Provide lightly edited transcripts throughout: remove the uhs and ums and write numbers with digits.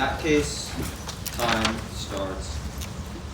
that case, time starts.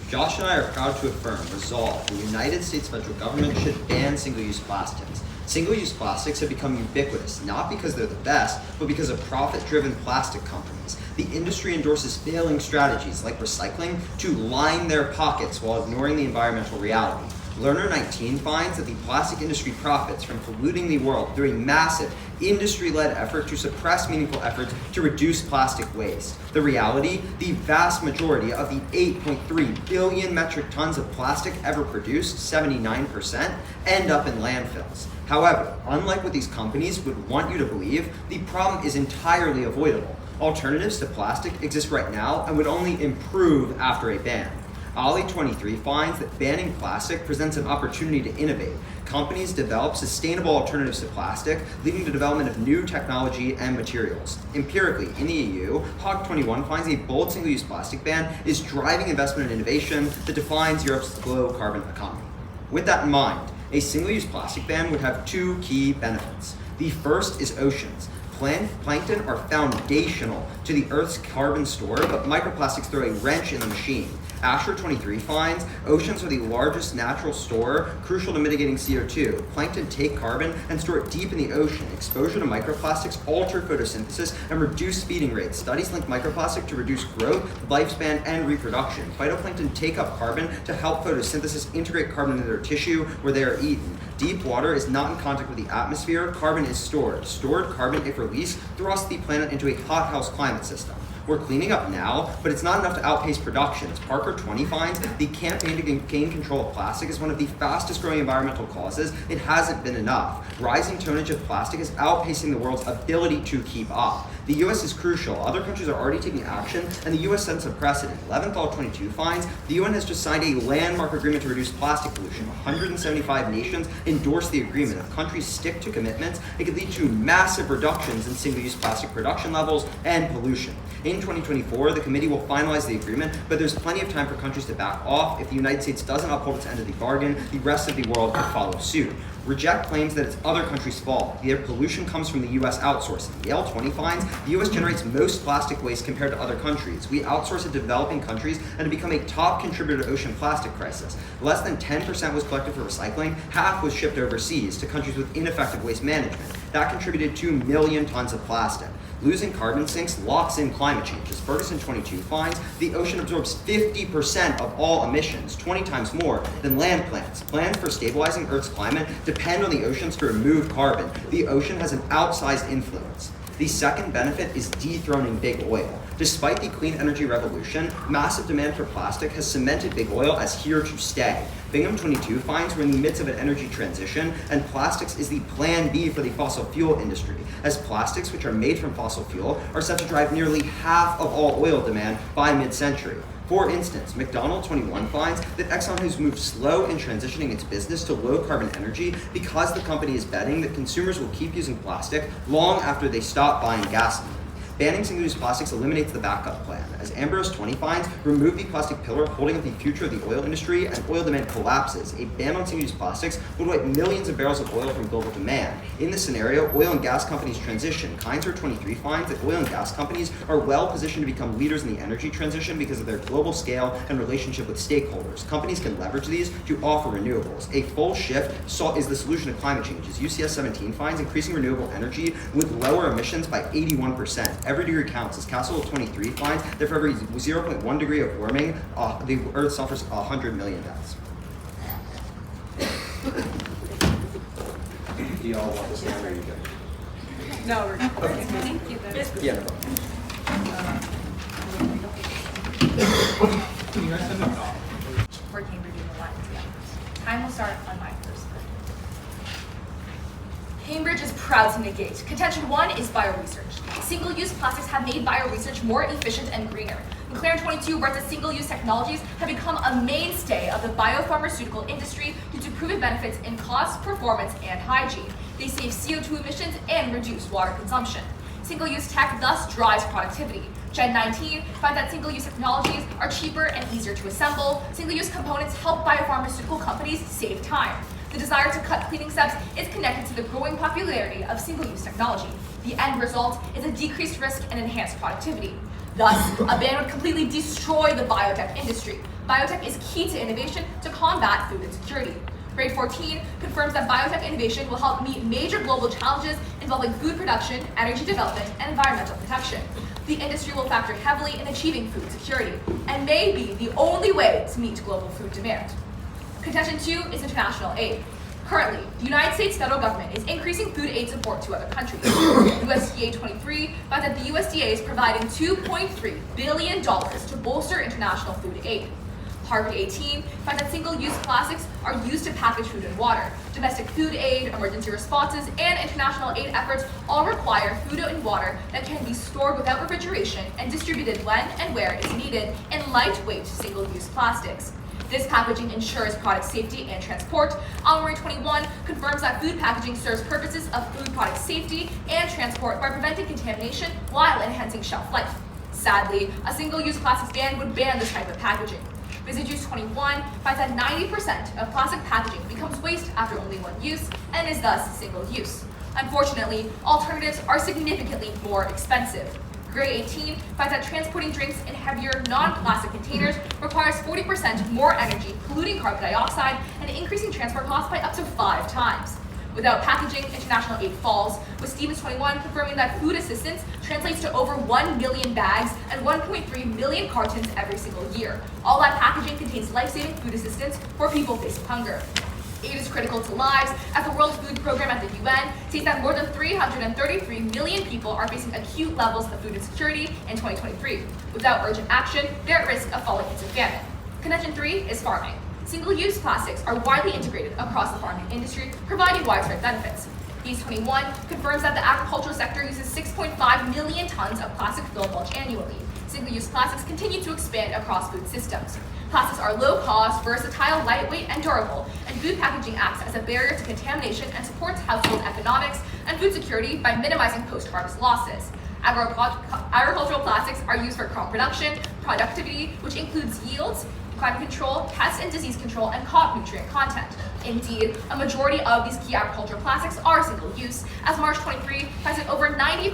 Josh and I are proud to affirm, resolve, the United States federal government should ban single-use plastics. Single-use plastics have become ubiquitous, not because they're the best, but because of profit-driven plastic companies. The industry endorses failing strategies like recycling to line their pockets while ignoring the environmental reality. Learner 19 finds that the plastic industry profits from polluting the world through a massive industry-led effort to suppress meaningful efforts to reduce plastic waste. The reality, the vast majority of the 8.3 billion metric tons of plastic ever produced, 79%, end up in landfills. However, unlike what these companies would want you to believe, the problem is entirely avoidable. Alternatives to plastic exist right now and would only improve after a ban. Ollie23 finds that banning plastic presents an opportunity to innovate. Companies develop sustainable alternatives to plastic, leading to development of new technology and materials. Empirically, in the EU, HOG21 finds a bold single-use plastic ban is driving investment and innovation that defines Europe's low-carbon economy. With that in mind, a single-use plastic ban would have two key benefits. The first is oceans. Plankton are foundational to the Earth's carbon store, but microplastics throw a wrench in the machine. Asher23 finds oceans are the largest natural store, crucial to mitigating CO2. Plankton take carbon and store it deep in the ocean. Exposure to microplastics alter photosynthesis and reduce feeding rates. Studies link microplastic to reduce growth, lifespan, and reproduction. Phytoplankton take up carbon to help photosynthesis integrate carbon into their tissue where they are eaten. Deep water is not in contact with the atmosphere. Carbon is stored. Stored carbon, if released, thrusts the planet into a hothouse climate system. We're cleaning up now, but it's not enough to outpace production. As Parker 20 finds, the campaign to gain control of plastic is one of the fastest growing environmental causes. It hasn't been enough. Rising tonnage of plastic is outpacing the world's ability to keep up. The US is crucial. Other countries are already taking action, and the US sets a precedent. 11th 22 finds the UN has just signed a landmark agreement to reduce plastic pollution. 175 nations endorsed the agreement. If countries stick to commitments, it could lead to massive reductions in single-use plastic production levels and pollution. In 2024, the committee will finalize the agreement, but there's plenty of time for countries to back off. If the United States doesn't uphold its end of the bargain, the rest of the world could follow suit. Reject claims that it's other countries' fault. The pollution comes from the US outsourcing. Yale 20 finds the US generates most plastic waste compared to other countries. We outsource it to developing countries and have become a top contributor to ocean plastic crisis. Less than 10% was collected for recycling, half was shipped overseas to countries with ineffective waste management. That contributed 2 million tons of plastic. Losing carbon sinks locks in climate change. As Ferguson 22 finds, the ocean absorbs 50% of all emissions, 20 times more than land plants. Plans for stabilizing Earth's climate depend on the oceans to remove carbon. The ocean has an outsized influence. The second benefit is dethroning big oil. Despite the clean energy revolution, massive demand for plastic has cemented big oil as here to stay. Bingham 22 finds we're in the midst of an energy transition, and plastics is the plan B for the fossil fuel industry, as plastics, which are made from fossil fuel, are set to drive nearly half of all oil demand by mid-century. For instance, McDonald 21 finds that Exxon has moved slow in transitioning its business to low-carbon energy because the company is betting that consumers will keep using plastic long after they stop buying gasoline. Banning single-use plastics eliminates the backup plan. As Ambrose 20 finds, remove the plastic pillar holding up the future of the oil industry and oil demand collapses. A ban on single-use plastics would wipe millions of barrels of oil from global demand. In this scenario, oil and gas companies transition. Kinzer 23 finds that oil and gas companies are well positioned to become leaders in the energy transition because of their global scale and relationship with stakeholders. Companies can leverage these to offer renewables. A full shift is the solution to climate change. As UCS 17 finds, increasing renewable energy with lower emissions by 81%. Every degree counts, as Castle 23 finds that for every 0.1 degree of warming, the Earth suffers 100 million deaths. Do y'all want this one or are you good? No, we're good. Okay. Thank you. Yeah, no problem. Can you guys send it off? For Cambridge and Latin together. Time will start on my first. Cambridge is proud to negate. Contention 1 is bioresearch. Single-use plastics have made bioresearch more efficient and greener. McLaren 22 writes that single-use technologies have become a mainstay of the biopharmaceutical industry due to proven benefits in cost, performance, and hygiene. They save CO2 emissions and reduce water consumption. Single-use tech thus drives productivity. Gen 19 finds that single-use technologies are cheaper and easier to assemble. Single-use components help biopharmaceutical companies save time. The desire to cut cleaning steps is connected to the growing popularity of single-use technology. The end result is a decreased risk and enhanced productivity. Thus, a ban would completely destroy the biotech industry. Biotech is key to innovation to combat food insecurity. Grade 14 confirms that biotech innovation will help meet major global challenges involving food production, energy development, and environmental protection. The industry will factor heavily in achieving food security, and may be the only way to meet global food demand. Contention 2 is international aid. Currently, the United States federal government is increasing food aid support to other countries. USDA 23 finds that the USDA is providing $2.3 billion to bolster international food aid. Harvard 18 finds that single-use plastics are used to package food and water. Domestic food aid, emergency responses, and international aid efforts all require food and water that can be stored without refrigeration and distributed when and where it's needed in lightweight single-use plastics. This packaging ensures product safety and transport. Almari 21 confirms that food packaging serves purposes of food product safety and transport by preventing contamination while enhancing shelf life. Sadly, a single-use plastics ban would ban this type of packaging. Juice 21 finds that 90% of plastic packaging becomes waste after only one use and is thus single-use. Unfortunately, alternatives are significantly more expensive. Grade 18 finds that transporting drinks in heavier, non-plastic containers requires 40% more energy, polluting carbon dioxide and increasing transport costs by up to 5 times. Without packaging, international aid falls, with Stevens 21 confirming that food assistance translates to over 1 million bags and 1.3 million cartons every single year. All that packaging contains life-saving food assistance for people facing hunger. Aid is critical to lives, as the World Food Program at the UN states that more than 333 million people are facing acute levels of food insecurity in 2023. Without urgent action, they're at risk of falling into famine. Contention 3 is farming. Single-use plastics are widely integrated across the farming industry, providing widespread benefits. Beast 21 confirms that the agricultural sector uses 6.5 million tons of plastic film mulch annually. Single-use plastics continue to expand across food systems. Plastics are low-cost, versatile, lightweight, and durable, and food packaging acts as a barrier to contamination and supports household economics and food security by minimizing post-harvest losses. Agricultural plastics are used for crop production, productivity, which includes yields, climate control, pest and disease control, and crop nutrient content. Indeed, a majority of these key agricultural plastics are single-use, as March 23 finds that over 90%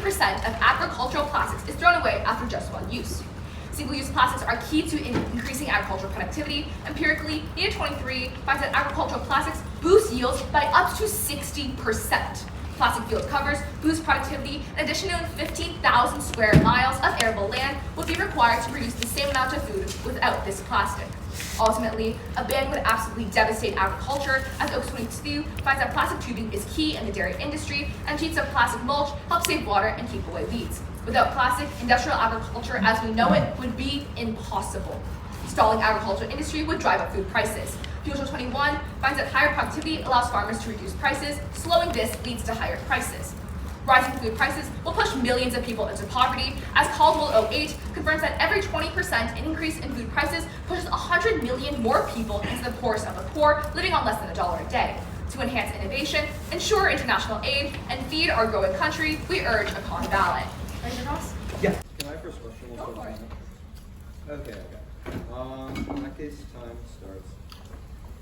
of agricultural plastics is thrown away after just one use. Single-use plastics are key to increasing agricultural productivity. Empirically, Year 23 finds that agricultural plastics boost yields by up to 60%. Plastic field covers boost productivity, and additionally 15,000 square miles of arable land would be required to produce the same amount of food without this plastic. Ultimately, a ban would absolutely devastate agriculture, as Oaks 22 finds that plastic tubing is key in the dairy industry, and sheets of plastic mulch help save water and keep away weeds. Without plastic, industrial agriculture as we know it would be impossible. Stalling agricultural industry would drive up food prices. Fuel 21 finds that higher productivity allows farmers to reduce prices. Slowing this leads to higher prices. Rising food prices will push millions of people into poverty, as Caldwell 08 confirms that every 20% increase in food prices pushes 100 million more people into the poorest of the poor, living on less than $1 a day. To enhance innovation, ensure international aid, and feed our growing country, we urge a common ballot. Ready to cross? Yeah. Can I first question? Go for it. Okay. In that case, time starts.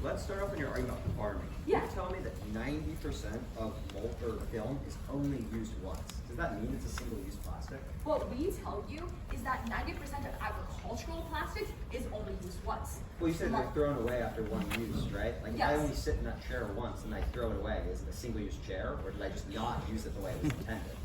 Let's start off in your argument on farming. Yeah. You tell me that 90% of mold or film is only used once. Does that mean it's a single-use plastic? What we tell you is that 90% of agricultural plastics is only used once. Well, you said they're thrown away after one use, right? Like, if I Yes. only sit in that chair once and I throw it away, is it a single-use chair, or did I just not use it the way it was intended?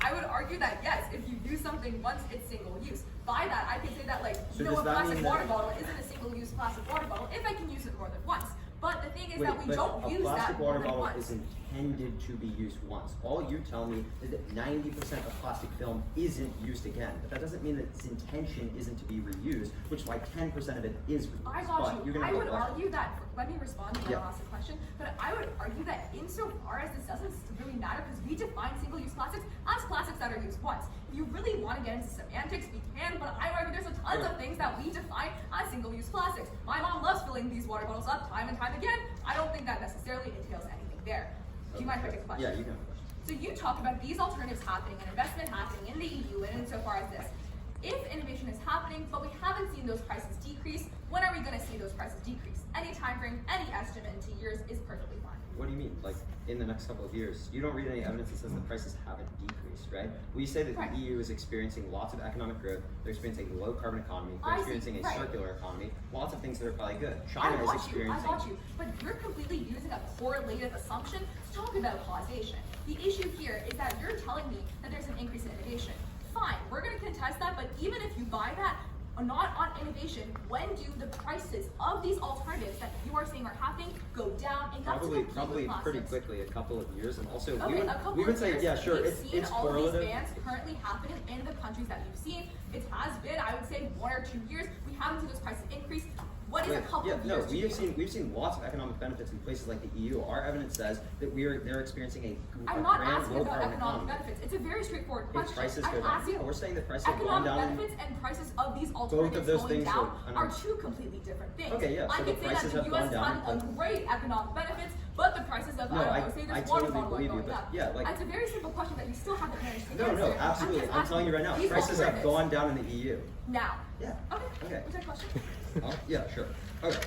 I would argue that yes, if you do something once, it's single use. By that, I can say that So a does that plastic mean water that- bottle isn't a single-use plastic water bottle if I can use it more than once. But the thing is Wait, that we but don't use a plastic that more water than bottle once. is intended to be used once. All you tell me is that 90% of plastic film isn't used again. But that doesn't mean that its intention isn't to be reused, which is why 10% of it is reused. I got But you. You're gonna I have a would question. argue that, let me respond and then Yeah. I'll ask a question, but I would argue that insofar as this doesn't really matter because we define single-use plastics as plastics that are used once. If you really want to get into semantics, we can, but I argue there's a tons of things that we define as single-use plastics. My mom loves filling these water bottles up time and time again. I don't think that necessarily entails anything there. Do you mind if I take a question? Yeah, you can have a question. So you talked about these alternatives happening and investment happening in the EU and insofar as this. If innovation is happening, but we haven't seen those prices decrease, when are we going to see those prices decrease? Any time frame, any estimate into years is perfectly fine. What do you mean? Like in the next couple of years? You don't read any evidence that says the prices haven't decreased, right? We say that Right. the EU is experiencing lots of economic growth. They're experiencing a low carbon economy. They're I see, experiencing a right. circular economy. Lots of things that are probably good. China I is got experiencing. you, but you're completely using a correlative assumption to talk about causation. The issue here is that you're telling me that there's an increase in innovation. Fine, we're going to contest that, but even if you buy that, not on innovation, when do the prices of these alternatives that you are saying are happening go down and Probably pretty quickly, a couple of years, and also we would say, yeah, sure, We've seen it's all correlative. of these bans currently happening in the countries that you've seen. It has been, I would say, 1 or 2 years. We haven't seen those prices increase. What is a couple of years? We've seen lots of economic benefits in places like the EU. Our evidence says that they're experiencing a I'm not grand asking low about carbon economic economy. benefits. It's a very straightforward If question. prices I'm go down, asking yeah, we're saying the prices have gone economic down. benefits and prices of these alternatives those going things down are are two completely different things. Okay, yeah, I so could the say that prices the have US is gone having down. a great economic benefits, but the prices of, No, I don't know, say I this water totally bottle are believe you, going but up. yeah, like- It's a very simple question that you still haven't managed to No, answer. absolutely. just I'm telling you right now, asking these prices have alternatives. gone down in the EU. Now. Yeah. Okay. Was that a question? Yeah, sure. Okay.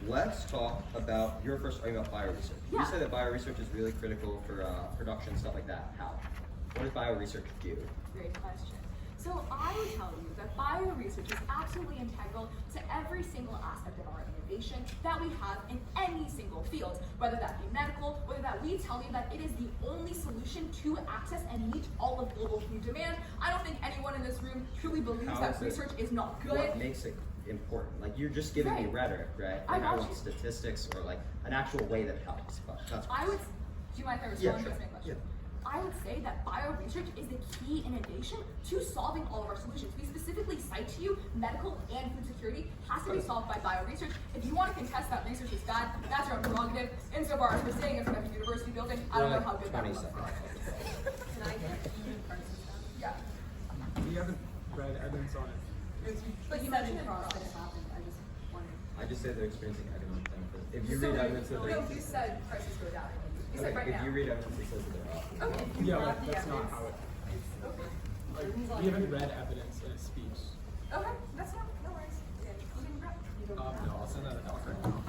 Let's talk about your first argument about bioresearch. Yeah. You say that bioresearch is really critical for production, stuff like that. How? What does bioresearch do? Great question. So I would tell you that bioresearch is absolutely integral to every single aspect of our innovation that we have in any single field, whether that be medical, whether that we tell you that it is the only solution to access and meet all of global food demand. I don't think anyone in this room truly believes How that is it- research is not good. What makes it important? Like you're just giving me Right. rhetoric, right? I Like, got want you. statistics or like an actual way that helps. But that's I would, do you mind if I respond Yeah, to sure. this main question? Yeah. I would say that bioresearch is the key innovation to solving all of our solutions. We specifically cite to you medical and food security has to be solved by bioresearch. If you want to contest that research is bad, that's your own prerogative. Insofar as we're saying it from a university building, I don't know how good that 20 was. seconds. Can I get Yeah. We haven't read evidence on it. But you mentioned it wrong. happened? I just wondered. I just said they're experiencing economic benefits. If you So read evidence that no, they, you said prices go down. You said right if now. you read evidence that says that they're up. Okay. Yeah, Not but the that's not evidence. how it. Okay. Like, we haven't read evidence in a speech. Okay. That's not, no worries. Yeah, you can grab. No, I'll send that a doc right now.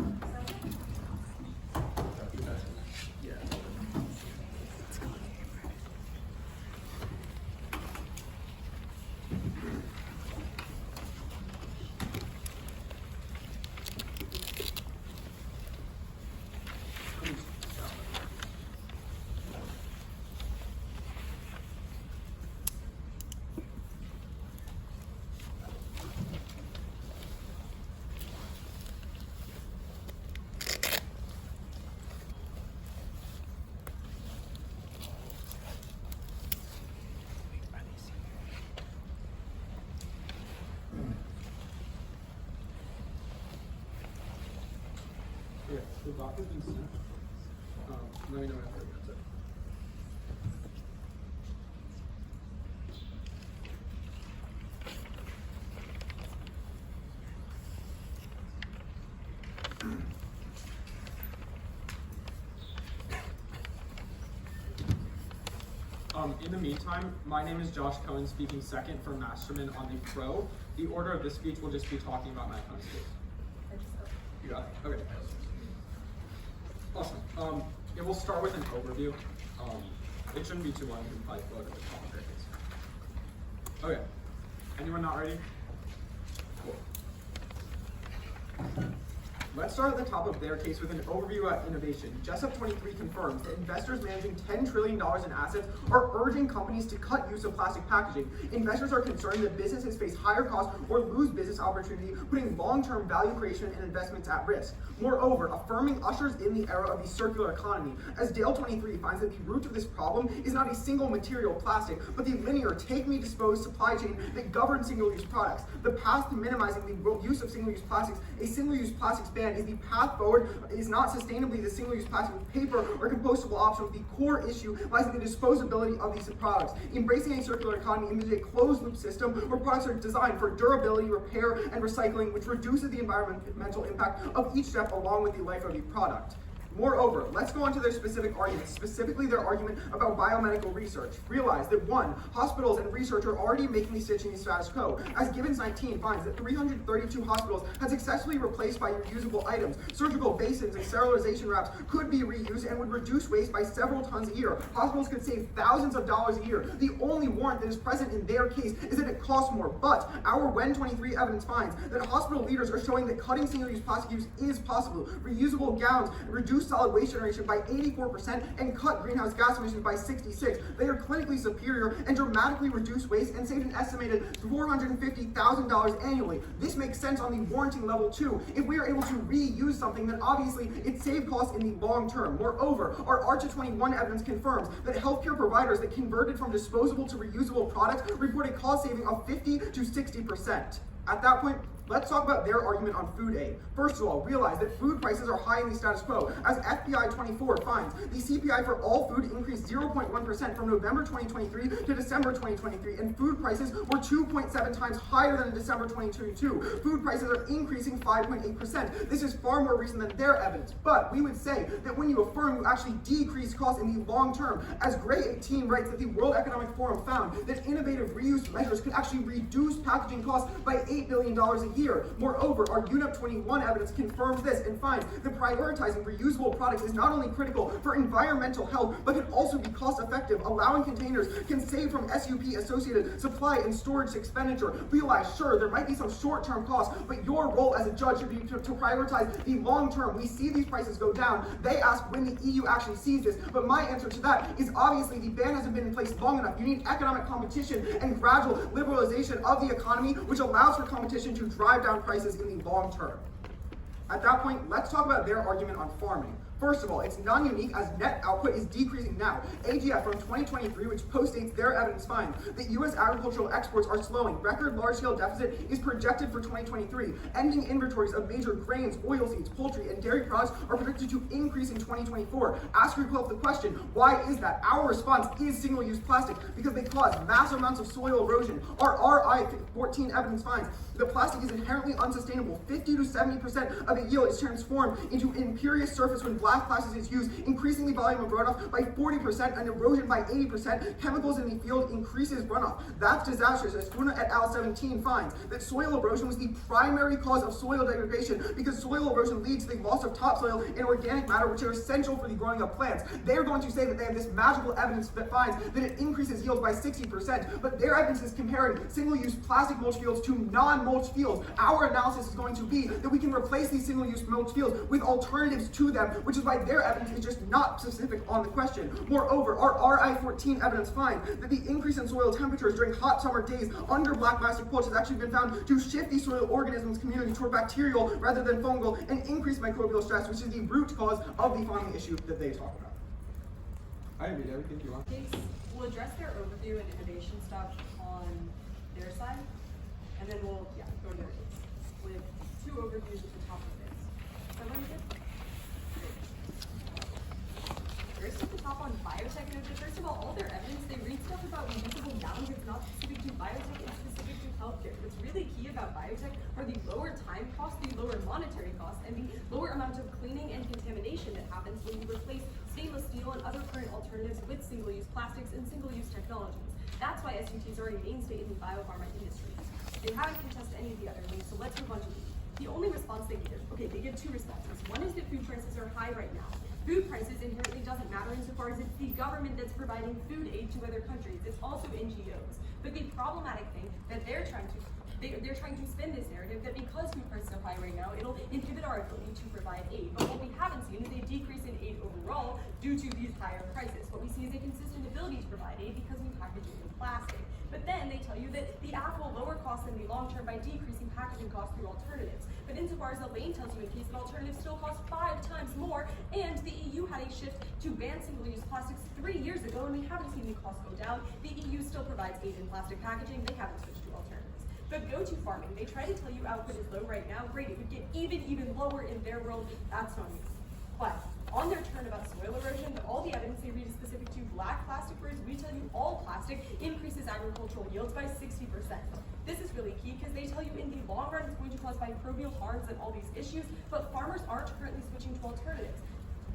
Yeah. Yeah, the doc has been sent. Let me know after it gets it. In the meantime, my name is Josh Cohen, speaking second for Masterman on the Pro. The order of this speech will just be talking about my opponent's case. You got it? Okay. Awesome. Yeah, we'll start with an overview. It shouldn't be too long. We can probably float at the top of their case. Okay. Anyone not ready? Cool. Let's start at the top of their case with an overview at innovation. Jessup 23 confirms that investors managing $10 trillion in assets are urging companies to cut use of plastic packaging. Investors are concerned that businesses face higher costs or lose business opportunity, putting long-term value creation and investments at risk. Moreover, affirming ushers in the era of the circular economy, as Dale 23 finds that the root of this problem is not a single material plastic, but the linear, take-me-dispose supply chain that governs single-use products. The path to minimizing the use of single-use plastics, a single-use plastics ban is the path forward, is not sustainably the single-use plastic with paper or compostable option. The core issue lies in the disposability of these products. Embracing a circular economy means a closed-loop system where products are designed for durability, repair, and recycling, which reduces the environmental impact of each step along with the life of the product. Moreover, let's go on to their specific arguments, specifically their argument about biomedical research. Realize that 1, hospitals and research are already making the stitching status quo, as Gibbons 19 finds that 332 hospitals had successfully replaced by reusable items. Surgical basins and sterilization wraps could be reused and would reduce waste by several tons a year. Hospitals could save thousands of dollars a year. The only warrant that is present in their case is that it costs more, but our WEN 23 evidence finds that hospital leaders are showing that cutting single-use plastic use is possible. Reusable gowns reduce solid waste generation by 84% and cut greenhouse gas emissions by 66%. They are clinically superior and dramatically reduce waste and save an estimated $450,000 annually. This makes sense on the warranting level too. If we are able to reuse something, then obviously it saves costs in the long term. Moreover, our ARCHA 21 evidence confirms that healthcare providers that converted from disposable to reusable products report a cost saving of 50 to 60%. At that point, let's talk about their argument on food aid. First of all, realize that food prices are high in the status quo, as FBI 24 finds the CPI for all food increased 0.1% from November 2023 to December 2023, and food prices were 2.7 times higher than in December 2022. Food prices are increasing 5.8%. This is far more recent than their evidence, but we would say that when you affirm, you actually decrease costs in the long term. As Gray 18 writes that the World Economic Forum found that innovative reuse measures could actually reduce packaging costs by $8 billion a year. Moreover, our UNEP 21 evidence confirms this and finds that prioritizing reusable products is not only critical for environmental health, but can also be cost effective. Allowing containers can save from SUP associated supply and storage expenditure. Realize, sure, there might be some short-term costs, but your role as a judge should be to prioritize the long term. We see these prices go down. They ask when the EU actually sees this, but my answer to that is obviously the ban hasn't been in place long enough. You need economic competition and gradual liberalization of the economy, which allows for competition to drive down prices in the long term. At that point, let's talk about their argument on farming. First of all, it's non-unique as net output is decreasing now. AGF from 2023, which postdates their evidence, finds that U.S. agricultural exports are slowing. Record large-scale deficit is projected for 2023. Ending inventories of major grains, oilseeds, poultry, and dairy products are predicted to increase in 2024. Ask yourself the question, why is that? Our response is single-use plastic because they cause massive amounts of soil erosion. Our RI 14 evidence finds that plastic is inherently unsustainable. 50 to 70% of the yield is transformed into imperious surface when black plastic is used, increasing the volume of runoff by 40% and erosion by 80%. Chemicals in the field increases runoff. That's disastrous, as Funa et al. 17 finds that soil erosion was the primary cause of soil degradation because soil erosion leads to the loss of topsoil and organic matter, which are essential for the growing of plants. They're going to say that they have this magical evidence that finds that it increases yields by 60%, but their evidence is comparing single-use plastic mulch fields to non-mulch fields. Our analysis is going to be that we can replace these single-use mulch fields with alternatives to them, which is why their evidence is just not specific on the question. Moreover, our RI-14 evidence finds that the increase in soil temperatures during hot summer days under black plastic mulch has actually been found to shift the soil organisms community toward bacterial rather than fungal and increase microbial stress, which is the root cause of the farming issue that they talk about. I read everything you want. We'll address their overview and innovation stuff on their side, and then we'll go to their case with 2 overviews at the top of this. Everybody good? First at the top on biotech, first of all their evidence, they read stuff about reusable gowns. It's not specific to biotech, it's specific to healthcare. What's really key about biotech are the lower time costs, the lower monetary costs, and the lower amount of cleaning and contamination that happens when you replace stainless steel and other current alternatives with single-use plastics and single-use technologies. That's why SUTs are a mainstay in the biopharma industry. They haven't contested any of the other things, so let's move on to these. The only response they give, they give 2 responses. One is that food prices are high right now. Food prices inherently doesn't matter insofar as it's the government that's providing food aid to other countries. It's also NGOs. But the problematic thing that they're trying to spin this narrative that because food prices are high right now, it'll inhibit our ability to provide aid. But what we haven't seen is a decrease in aid overall due to these higher prices. What we see is a consistent ability to provide aid because we package it in plastic. But then they tell you that the app will lower costs in the long term by decreasing packaging costs through alternatives. But insofar as Elaine tells you in case an alternative still costs 5 times more, and the EU had a shift to ban single-use plastics 3 years ago, and we haven't seen the costs go down, the EU still provides aid in plastic packaging. They haven't switched to alternatives. But go to farming. They try to tell you output is low right now. Great, it would get even lower in their world. That's not news. But on their turn about soil erosion, all the evidence they read is specific to black plastic, whereas we tell you all plastic increases agricultural yields by 60%. This is really key because they tell you in the long run it's going to cause microbial harms and all these issues, but farmers aren't currently switching to alternatives.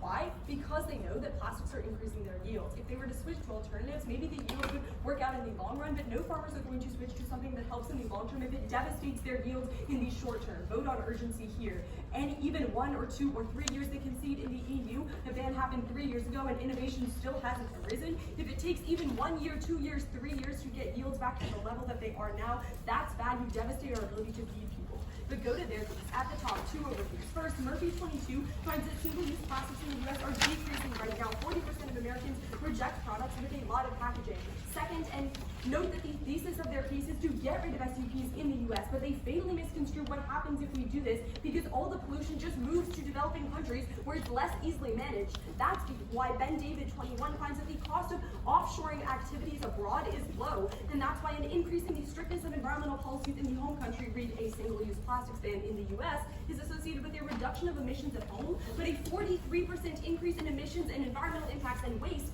Why? Because they know that plastics are increasing their yields. If they were to switch to alternatives, maybe the yield would work out in the long run, but no farmers are going to switch to something that helps in the long term if it devastates their yields in the short term. Vote on urgency here. And even 1 or 2 or 3 years they concede in the EU, the ban happened 3 years ago and innovation still hasn't arisen. If it takes even 1 year, 2 years, 3 years to get yields back to the level that they are now, that's bad. You devastate our ability to feed people. But go to their piece. At the top, 2 overviews. First, Murphy 22 finds that single-use plastics in the U.S. are decreasing right now. 40% of Americans reject products with a lot of packaging. Second, and note that the thesis of their case is to get rid of SUPs in the U.S., but they fatally misconstrue what happens if we do this because all the pollution just moves to developing countries where it's less easily managed. That's why Ben David 21 finds that the cost of offshoring activities abroad is low, and that's why an increase in the strictness of environmental policies in the home country, read a single-use plastics ban in the U.S., is associated with a reduction of emissions at home, but a 43% increase in emissions and environmental impacts and waste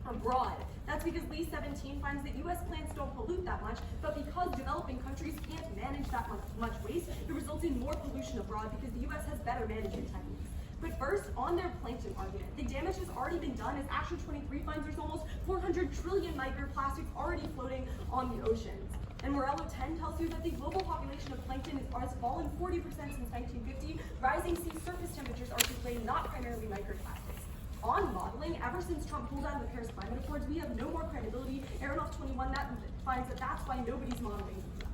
abroad. That's because Lee 17 finds that U.S. plants don't pollute that much, but because developing countries can't manage that much waste, it results in more pollution abroad because the U.S. has better management techniques. But first, on their plankton argument, the damage has already been done as Action 23 finds there's almost 400 trillion microplastics already floating on the oceans. And Morello 10 tells you that the global population of plankton has fallen 40% since 1950. Rising sea surface temperatures are to blame, not primarily microplastics. On modeling, ever since Trump pulled out of the Paris Climate Accords, we have no more credibility. Aronoff 21 finds that that's why nobody's modeling the US.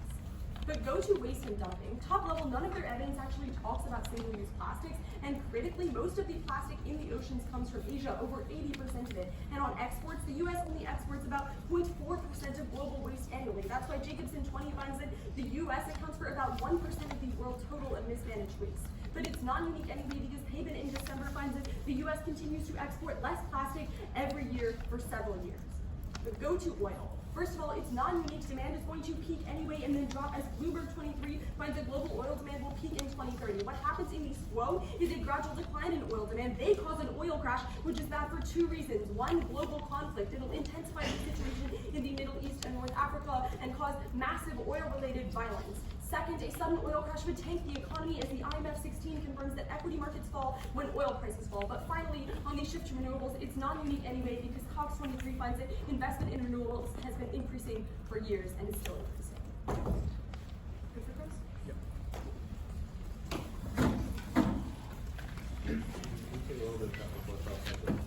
But go to waste and dumping. Top level, none of their evidence actually talks about single-use plastics, and critically, most of the plastic in the oceans comes from Asia, over 80% of it. And on exports, the US only exports about 0.4% of global waste annually. That's why Jacobson 20 finds that the US accounts for about 1% of the world's total of mismanaged waste. But it's not unique anyway because Haven in December finds that the US continues to export less plastic every year for several years. But go to oil. First of all, it's non-unique. Demand is going to peak anyway and then drop as Bloomberg 23 finds that global oil demand will peak in 2030. What happens in the SWO is a gradual decline in oil demand. They cause an oil crash, which is bad for 2 reasons. One, global conflict. It'll intensify the situation in the Middle East and North Africa and cause massive oil-related violence. Second, a sudden oil crash would tank the economy as the IMF 16 confirms that equity markets fall when oil prices fall. But finally, on the shift to renewables, it's non-unique anyway because Cox 23 finds that investment in renewables has been increasing for years and is still increasing. Good for Chris? Yep. Take a little bit of time before processing.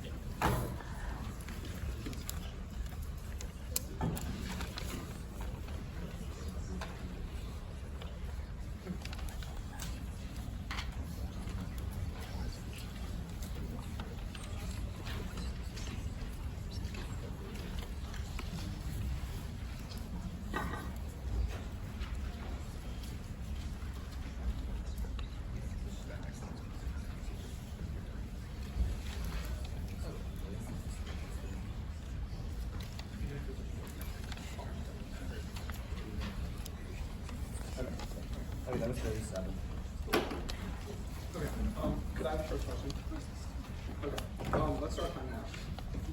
Okay, that was 37. Okay, could I have the first question? Okay, let's start time now.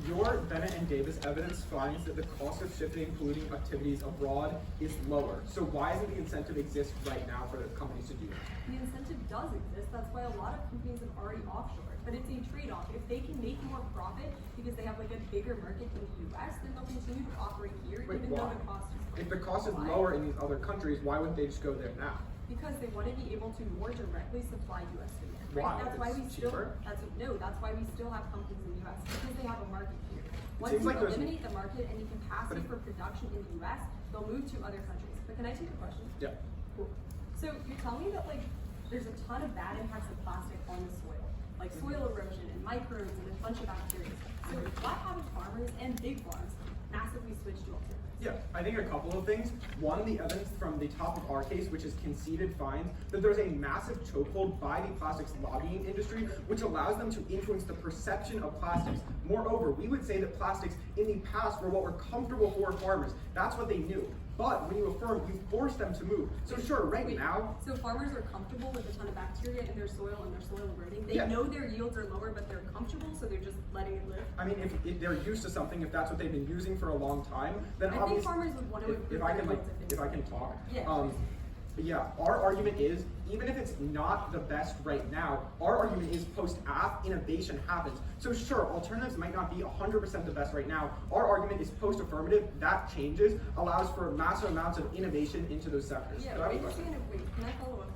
Your Bennett and Davis evidence finds that the cost of shifting polluting activities abroad is lower. So why doesn't the incentive exist right now for the companies to do that? The incentive does exist. That's why a lot of companies have already offshored. But it's a trade-off. If they can make more profit because they have like a bigger market in the US, then they'll continue to operate here Wait, even why? though the cost is If the cost is Why? lower in these other countries, why wouldn't they just go there now? Because they want to be able to more directly supply US demand. Right? Why? That's why we It's still cheaper? that's why we still have companies in the US because they have a market here. Once seems you like there's- eliminate the market and the capacity But if- for production in the US, they'll move to other countries. But can I take a question? Yeah. Cool. So you're telling me that like there's a ton of bad impacts of plastic on the soil, like soil erosion and microbes and a bunch of bacteria. So why haven't farmers and big farms massively switched to alternatives? Yeah, I think a couple of things. One, the evidence from the top of our case, which is conceded, finds that there's a massive chokehold by the plastics lobbying industry, which allows them to influence the perception of plastics. Moreover, we would say that plastics in the past were what were comfortable for farmers. That's what they knew. But when you affirm, you force them to move. So sure, right Wait, now, so farmers are comfortable with a ton of bacteria in their soil and their soil eroding. They Yeah. know their yields are lower, but they're comfortable, so they're just letting it live. I mean, if they're used to something, if that's what they've been using for a long time, then I think obviously, farmers would want to improve if I their can like, yields if I can talk, Yeah. Yeah, our argument is, even if it's not the best right now, our argument is post-app, innovation happens. So sure, alternatives might not be 100% the best right now. Our argument is post-affirmative, that changes, allows for massive amounts of innovation into those sectors. Yeah, But I have a wait, question. can I follow up?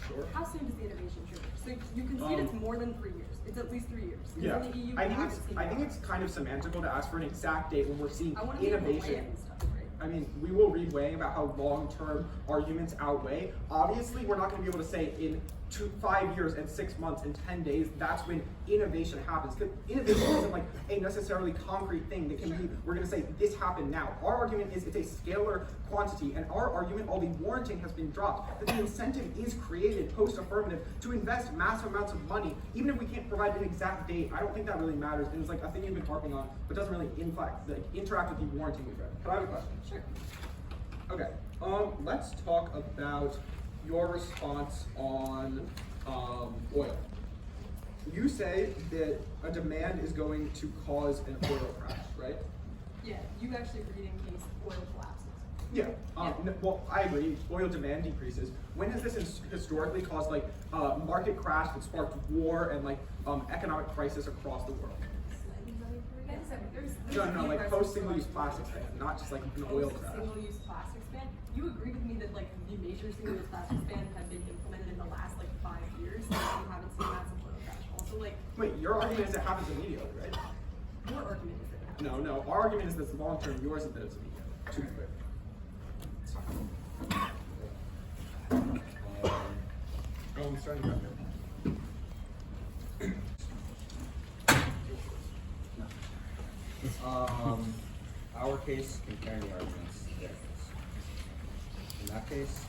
Sure. How soon does the innovation trigger? So you concede it's more than 3 years. It's at least 3 years. 'Cause Yeah, in the EU, I we think haven't seen it's that. kind of semantical to ask for an exact date when we're seeing I want to be able to weigh innovation. it and stuff, right? I mean, we will read weighing about how long-term arguments outweigh. Obviously, we're not going to be able to say in 5 years and 6 months and 10 days, that's when innovation happens. Because innovation isn't like a necessarily concrete thing that can be, we're going to say this happened now. Our argument is it's a scalar quantity, and our argument, all the warranting has been dropped, that the incentive is created post-affirmative to invest massive amounts of money, even if we can't provide an exact date. I don't think that really matters, and it's like a thing you've been harping on, but doesn't really interact with the warranting we've read. But I have a question. Sure. Okay, let's talk about your response on oil. You say that a demand is going to cause an oil crash, right? Yeah, you actually read in case oil collapses. Yeah. Well, I agree. Oil demand decreases. When has this historically caused like market crash that sparked war and like economic crisis across the world? No, like post single-use plastics ban, not just like an oil crash. Single-use plastics ban. You agree with me that like the major single-use plastics ban have been implemented in the last like 5 years, and you haven't seen massive oil crash. Also, like Wait, your argument is it happens immediately, right? your argument is that it happens. No. Our argument is that long term. Yours is that it's immediate. To be clear. I'm starting right here. Our case, comparing the arguments. There it is. In that case,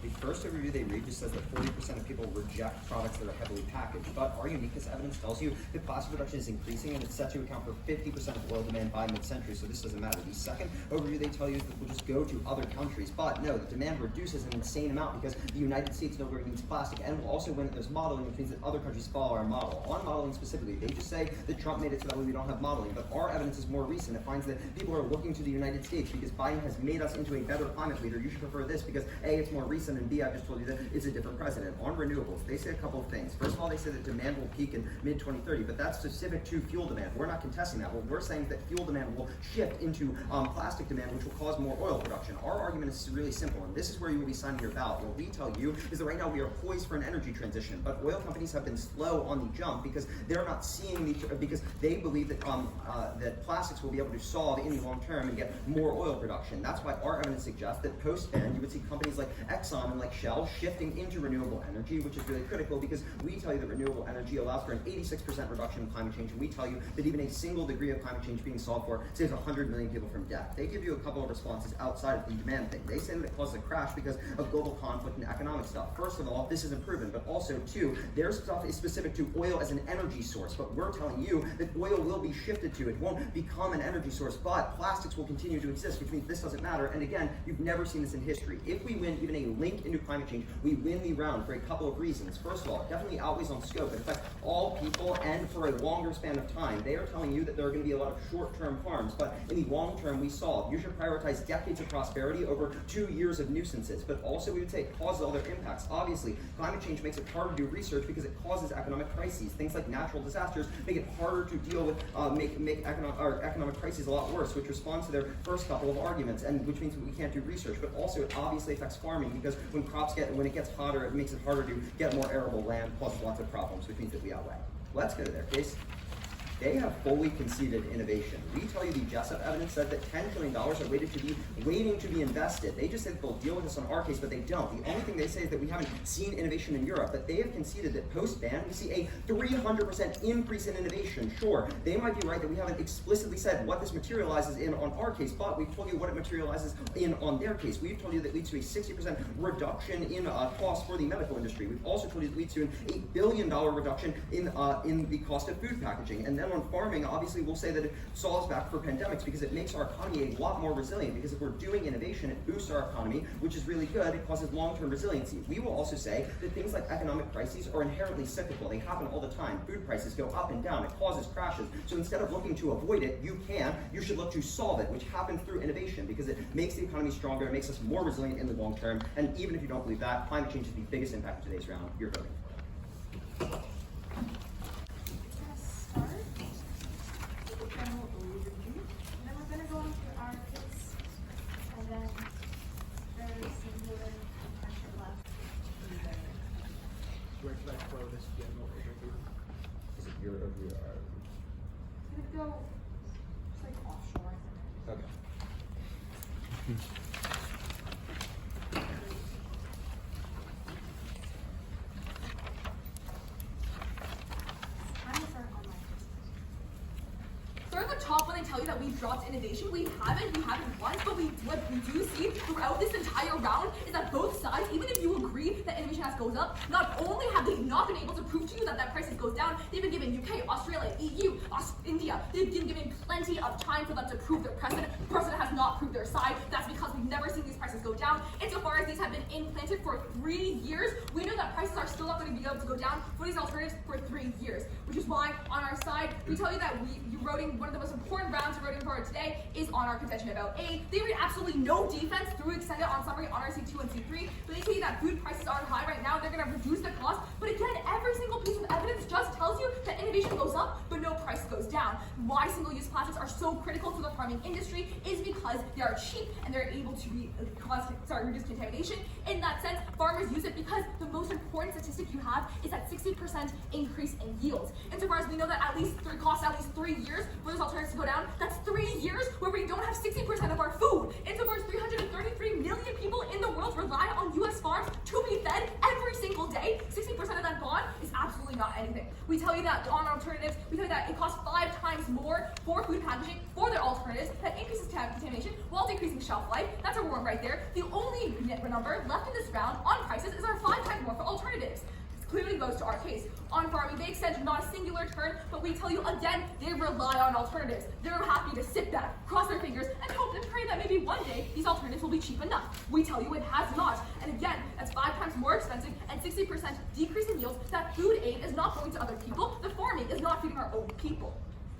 the first overview they read just says that 40% of people reject products that are heavily packaged, but our uniqueness evidence tells you that plastic production is increasing and it's set to account for 50% of oil demand by mid-century, so this doesn't matter. The second overview they tell you is that we'll just go to other countries, but no, the demand reduces an insane amount because the United States no longer needs plastic, and will also when there's modeling, which means that other countries follow our model. On modeling specifically, they just say that Trump made it so that way we don't have modeling, but our evidence is more recent. It finds that people are looking to the United States because Biden has made us into a better climate leader. You should prefer this because A, it's more recent, and B, I just told you that it's a different president. On renewables, they say a couple of things. First of all, they say that demand will peak in mid-2030, but that's specific to fuel demand. We're not contesting that. What we're saying is that fuel demand will shift into plastic demand, which will cause more oil production. Our argument is really simple, and this is where you will be signing your ballot. What we tell you is that right now we are poised for an energy transition, but oil companies have been slow on the jump because they're not seeing because they believe that that plastics will be able to solve in the long term and get more oil production. That's why our evidence suggests that post-ban, you would see companies like Exxon and like Shell shifting into renewable energy, which is really critical because we tell you that renewable energy allows for an 86% reduction in climate change, and we tell you that even a single degree of climate change being solved for saves 100 million people from death. They give you a couple of responses outside of the demand thing. They say that it causes a crash because of global conflict and economic stuff. First of all, this isn't proven, but also two, their stuff is specific to oil as an energy source, but we're telling you that oil will be shifted to. It won't become an energy source, but plastics will continue to exist, which means this doesn't matter. And again, you've never seen this in history. If we win even a link into climate change, we win the round for a couple of reasons. First of all, it definitely outweighs on scope. It affects all people and for a longer span of time. They are telling you that there are going to be a lot of short-term harms, but in the long term we solve. You should prioritize decades of prosperity over 2 years of nuisances, but also we would say it causes other impacts. Obviously, climate change makes it harder to do research because it causes economic crises. Things like natural disasters make it harder to deal with, make economic crises a lot worse, which responds to their first couple of arguments, and which means we can't do research. But also it obviously affects farming because when it gets hotter, it makes it harder to get more arable land, causes lots of problems, which means that we outweigh. Let's go to their case. They have fully conceded innovation. We tell you the Jessup evidence said that $10 trillion are waiting to be invested. They just said they'll deal with this on our case, but they don't. The only thing they say is that we haven't seen innovation in Europe, but they have conceded that post-ban, we see a 300% increase in innovation. Sure, they might be right that we haven't explicitly said what this materializes in on our case, but we've told you what it materializes in on their case. We've told you that it leads to a 60% reduction in costs for the medical industry. We've also told you it leads to an $8 billion reduction in the cost of food packaging. And then then on farming, obviously we'll say that it solves back for pandemics because it makes our economy a lot more resilient, because if we're doing innovation, it boosts our economy, which is really good. It causes long-term resiliency. We will also say that things like economic crises are inherently cyclical. They happen all the time. Food prices go up and down. It causes crashes. So instead of looking to avoid it, you should look to solve it, which happens through innovation, because it makes the economy stronger, it makes us more resilient in the long term, and even if you don't believe that, climate change is the biggest impact of today's round. You're voting for it. We're gonna start with the general overview, and then we're gonna go on to our case, and then there's singular contention left. Where should I throw this general overview? Is it your overview or our It's gonna go just like offshore. overview? Okay. I'm gonna start on my They're at the top when they tell you that we've dropped innovation. We haven't once, but what we do see throughout this entire round is that both sides, even if you agree that innovation has goes up, not only have they not been able to prove to you that prices goes down, they've been given UK, Australia, EU, India, they've been given plenty of time for them to prove their precedent. The precedent has not proved their side. That's because we've never seen these prices go down. Insofar as these have been implanted for 3 years, we know that prices are still not going to be able to go down for these alternatives for 3 years, which is why on our side, we tell you that you're voting, one of the most important rounds you're voting for today is on our contention about A. They read absolutely no defense through extended on summary on our C2 and C3, but they tell you that food prices aren't high right now, they're going to reduce the cost, but again, every single piece of evidence just tells you that innovation goes up, but no price goes down. Why single-use plastics are so critical to the farming industry is because they are cheap and they're able to reduce contamination. In that sense, farmers use it because the most important statistic you have is that 60% increase in yields. Insofar as we know that costs at least 3 years for those alternatives to go down, that's 3 years where we don't have 60% of our food. Insofar as 333 million people in the world rely on US farms to be fed every single day, 60% of that gone is absolutely not anything. We tell you that on alternatives, we tell you that it costs 5 times more for food packaging for their alternatives. That increases contamination while decreasing shelf life. That's a war right there. The only number left in this round on prices is our 5 times more for alternatives. Clearly goes to our case. On farming, they extend not a singular term, but we tell you again, they rely on alternatives. They're happy to sit back, cross their fingers, and hope and pray that maybe one day these alternatives will be cheap enough. We tell you it has not. And again, that's 5 times more expensive and 60% decrease in yields. That food aid is not going to other people. The farming is not feeding our own people.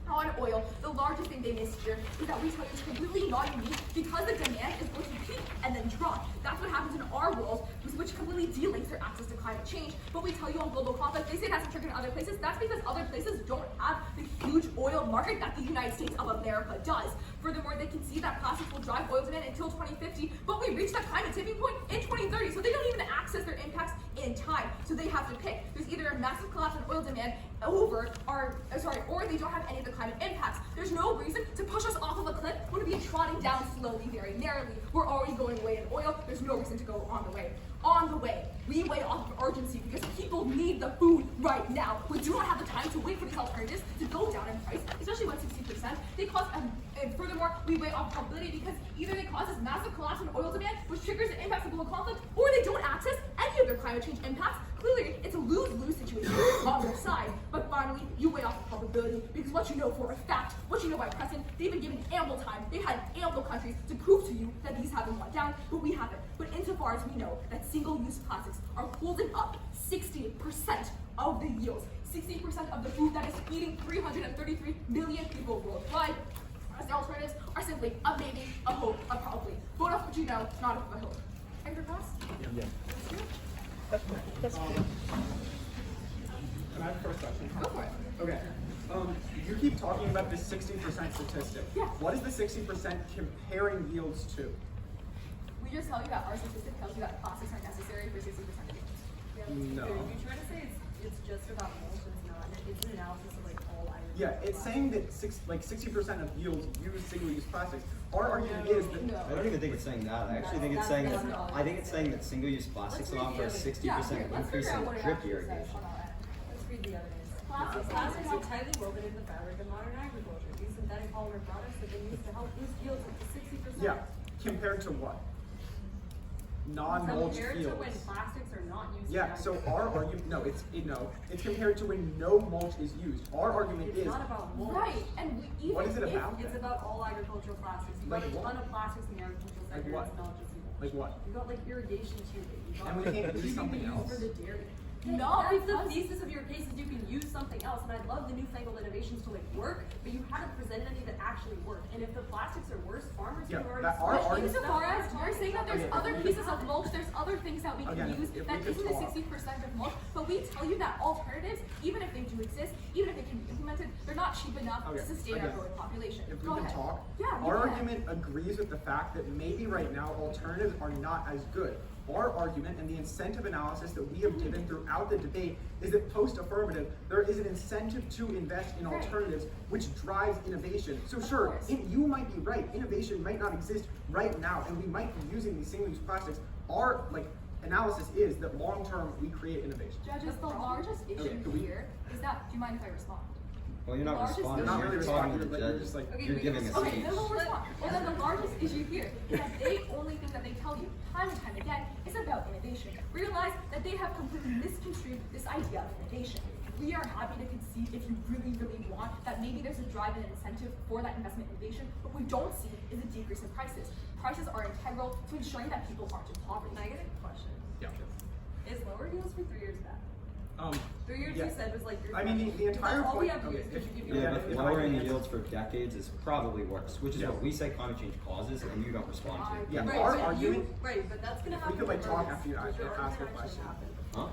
On oil, the largest thing they missed here is that we tell you it's completely not unique because the demand is going to peak and then drop. That's what happens in our world, which completely delinks their access to climate change. But we tell you on global conflict, they say that's a trick in other places. That's because other places don't have the huge oil market that the United States of America does. Furthermore, they can see that plastics will drive oil demand until 2050, but we reach that climate tipping point in 2030, so they don't even access their impacts in time. So they have to pick. There's either a massive collapse in oil demand or they don't have any of the climate impacts. There's no reason to push us off of a cliff when we're being trotting down slowly, very narrowly. We're already going away in oil. There's no reason to go on the way. On the way, we weigh off of urgency because people need the food right now. We do not have the time to wait for these alternatives to go down in price, especially when 60%. They cause, and furthermore, we weigh off probability because either they cause this massive collapse in oil demand, which triggers the impacts of global conflict, or they don't access any of their climate change impacts. Clearly, it's a lose-lose situation on their side. But finally, you weigh off the probability because what you know for a fact, what you know by precedent, they've been given ample time. They've had ample countries to prove to you that these haven't gone down, but we haven't. But insofar as we know that single-use plastics are holding up 60% of the yields, 60% of the food that is feeding 333 million people worldwide, as the alternatives are simply a maybe, a hope, a probably. Vote off what you know, not off a hope. And for pass? Yeah. Can I have the first question? Go for it. Okay. You keep talking about this 60% statistic. Yeah. What is the 60% comparing yields to? We just tell you that our statistic tells you that plastics are necessary for 60% of yields. No. You're trying to say it's just about moles, but it's not. It's an analysis of like all items. Yeah, it's saying that 60% of yields use single-use plastics. Our argument is that I don't even think it's saying that. I actually think it's saying that. I think it's saying that single-use plastics allow for a 60% increase in drip irrigation. Let's read the evidence. Plastics are tightly woven in the fabric of modern agriculture. These synthetic polymer products have been used to help boost yields up to 60%. yeah, compared to what? non-mulch Compared to when fields. plastics are not used. Yeah, in so agriculture. our argument, it's compared to when no mulch is used. Our argument It's is, not about mulch. Right, and we even what is it if- about? It's about all agricultural plastics. You've Like got a what? ton of plastics in the agricultural Like sector. what? It's not just mulch. Like what? You've got like irrigation tubing. You've got And we can't use you can something use else? for the dairy. No, That's the because- thesis of your case is you can use something else, and I'd love the newfangled innovations to like work, but you haven't presented any that actually work. And if the plastics are worse, farmers Yeah, have already that our Which argument- insofar as you're saying that there's Okay, other if we pieces could- of mulch, there's other things that we can Again, use if we that could isn't the talk. 60% of mulch, but we tell you that alternatives, even if they do exist, even if they can be implemented, they're not cheap enough Okay, to sustain our again, growing population. if we Go can ahead. talk, Yeah, our go ahead. argument agrees with the fact that maybe right now alternatives are not as good. Our argument and the incentive analysis that we have given throughout the debate is that post-affirmative, there is an incentive to invest in Right. alternatives, which drives innovation. So Of sure, course. you might be right. Innovation might not exist right now, and we might be using these single-use plastics. Our analysis is that long-term we create innovation. Judges, the largest issue Okay, could we- here is that, do you mind if I respond? Well, you're not Largest responding. You're not You're really talking responding, to the like, you're judge. just like- Okay, You're we giving can- a Okay, speech. then we'll respond. Well, then the largest issue here is that they only think that they tell you time and time again is about innovation. Realize that they have completely misconstrued this idea of innovation. We are happy to concede if you really, really want that maybe there's a drive and an incentive for that investment in innovation. What we don't see is a decrease in prices. Prices are integral to ensuring that people aren't in poverty. Can I get a question? Yeah. Is lower yields for 3 years bad? 3 years yeah. you said was like your I mean, the entire That's all we point. have to do Okay, is if- give you Yeah, yeah, but if I lowering can answer- yields for decades is probably worse, which is Yeah. what we say climate change causes, and you don't respond to. Yeah, right, our but argument- right, but that's gonna we happen. could, like, talk regardless. after you Does your ask a argument actually question. happen? Huh?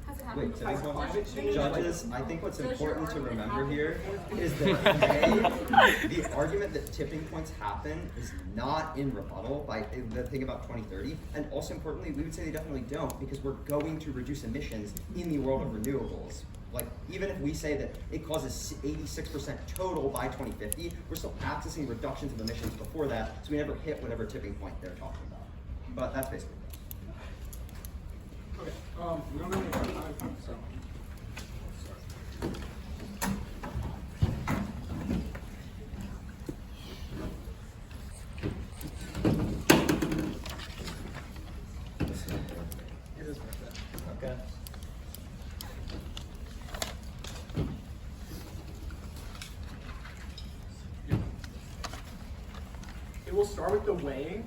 Has it happened? Wait, say this one more Climate time. change, Judges, I think what's Does your important to argument remember here happen? is that the argument that tipping points happen is not in rebuttal by the thing about 2030, and also importantly, we would say they definitely don't because we're going to reduce emissions in the world of renewables. Like, even if we say that it causes 86% total by 2050, we're still accessing reductions of emissions before that, so we never hit whatever tipping point they're talking about. But that's basically it. Okay, we don't have any other time, so. It is worth it. Okay. It will start with the weighing,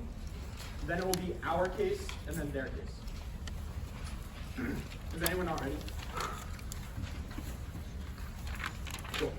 then it will be our case, and then their case. Is anyone not ready? Cool.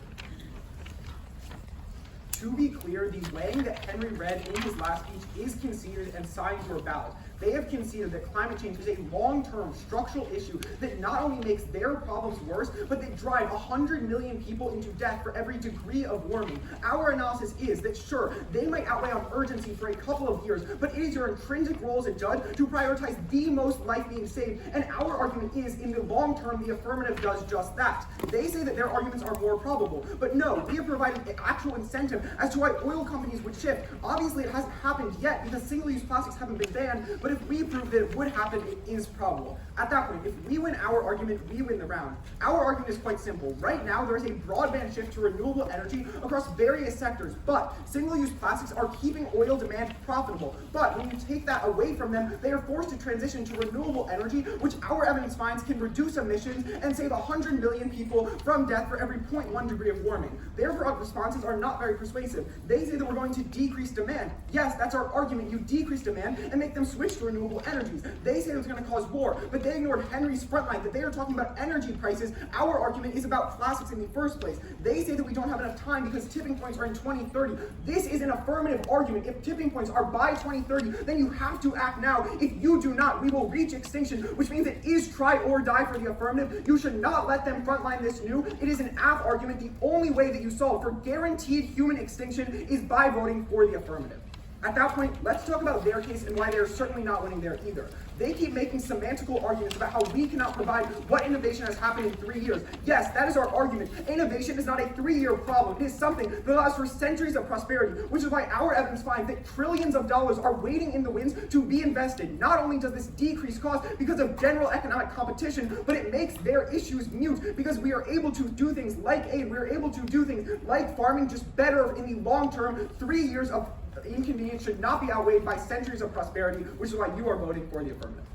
To be clear, the weighing that Henry read in his last speech is conceded and signed to a ballot. They have conceded that climate change is a long-term structural issue that not only makes their problems worse, but that drive 100 million people into death for every degree of warming. Our analysis is that sure, they might outweigh on urgency for a couple of years, but it is your intrinsic role as a judge to prioritize the most life being saved, and our argument is in the long term, the affirmative does just that. They say that their arguments are more probable, but no, we have provided an actual incentive as to why oil companies would shift. Obviously, it hasn't happened yet because single-use plastics haven't been banned, but if we prove that it would happen, it is probable. At that point, if we win our argument, we win the round. Our argument is quite simple. Right now, there is a broadband shift to renewable energy across various sectors, but single-use plastics are keeping oil demand profitable. But when you take that away from them, they are forced to transition to renewable energy, which our evidence finds can reduce emissions and save 100 million people from death for every 0.1 degree of warming. Therefore, our responses are not very persuasive. They say that we're going to decrease demand. Yes, that's our argument. You decrease demand and make them switch to renewable energies. They say it's going to cause war, but they ignored Henry's frontline, that they are talking about energy prices. Our argument is about plastics in the first place. They say that we don't have enough time because tipping points are in 2030. This is an affirmative argument. If tipping points are by 2030, then you have to act now. If you do not, we will reach extinction, which means it is try or die for the affirmative. You should not let them frontline this new. It is an app argument. The only way that you solve for guaranteed human extinction is by voting for the affirmative. At that point, let's talk about their case and why they're certainly not winning there either. They keep making semantical arguments about how we cannot provide what innovation has happened in 3 years. Yes, that is our argument. Innovation is not a 3-year problem. It is something that allows for centuries of prosperity, which is why our evidence finds that trillions of dollars are waiting in the wings to be invested. Not only does this decrease cost because of general economic competition, but it makes their issues mute because we are able to do things like aid. We are able to do things like farming just better in the long term. 3 years of inconvenience should not be outweighed by centuries of prosperity, which is why you are voting for the affirmative.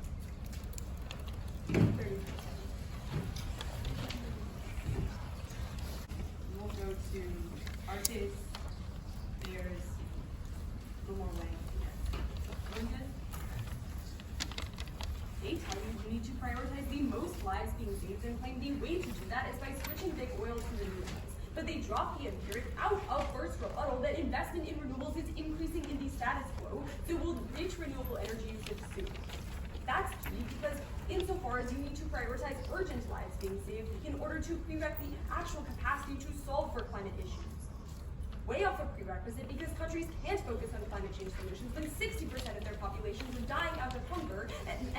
30 seconds. We'll go to artists. There's one more way. Ringe. They tell you need to prioritize the most lives being saved and claim the way to do that is by switching big oil to renewables. But they drop the empiric out of first rebuttal that investment in renewables is increasing in the status quo, so will rich renewable energy usage soon. That's key because insofar as you need to prioritize urgent lives being saved in order to prereq the actual capacity to solve for climate issues. Way off a prerequisite because countries can't focus on climate change solutions when 60% of their populations are dying out of hunger and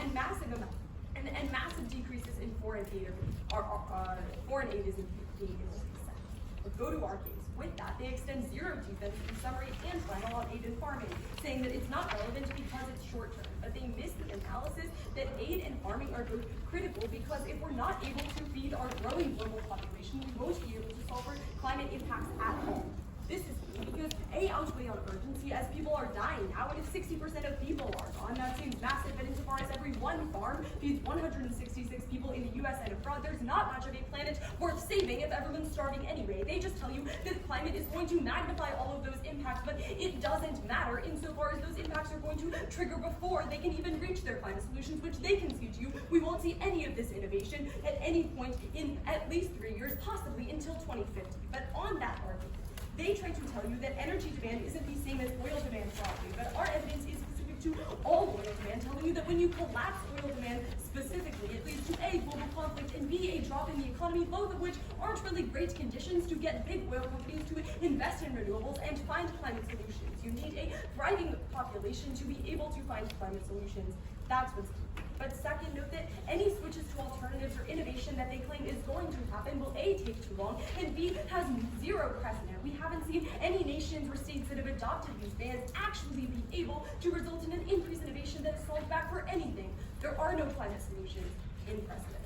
massive decreases in foreign aid is being sent. But go to our case. With that, they extend zero defense in summary and final on aid and farming, saying that it's not relevant because it's short term. But they miss the analysis that aid and farming are both critical because if we're not able to feed our growing global population, we won't be able to solve for climate impacts at all. This is because A outweigh on urgency as people are dying now, and if 60% of people are gone, that seems massive, but insofar as every one farm feeds 166 people in the US and abroad, there's not much of a planet worth saving if everyone's starving anyway. They just tell you that climate is going to magnify all of those impacts, but it doesn't matter insofar as those impacts are going to trigger before they can even reach their climate solutions, which they concede to you. We won't see any of this innovation at any point in at least 3 years, possibly until 2050. But on that argument, they try to tell you that energy demand isn't the same as oil demand broadly, but our evidence is specific to all oil demand, telling you that when you collapse oil demand specifically, it leads to A, global conflict, and B, a drop in the economy, both of which aren't really great conditions to get big oil companies to invest in renewables and find climate solutions. You need a thriving population to be able to find climate solutions. That's what's key. But second, note that any switches to alternatives or innovation that they claim is going to happen will A, take too long, and B, has zero precedent. We haven't seen any nations or states that have adopted these bans actually be able to result in an increased innovation that is called back for anything. There are no climate solutions in precedent.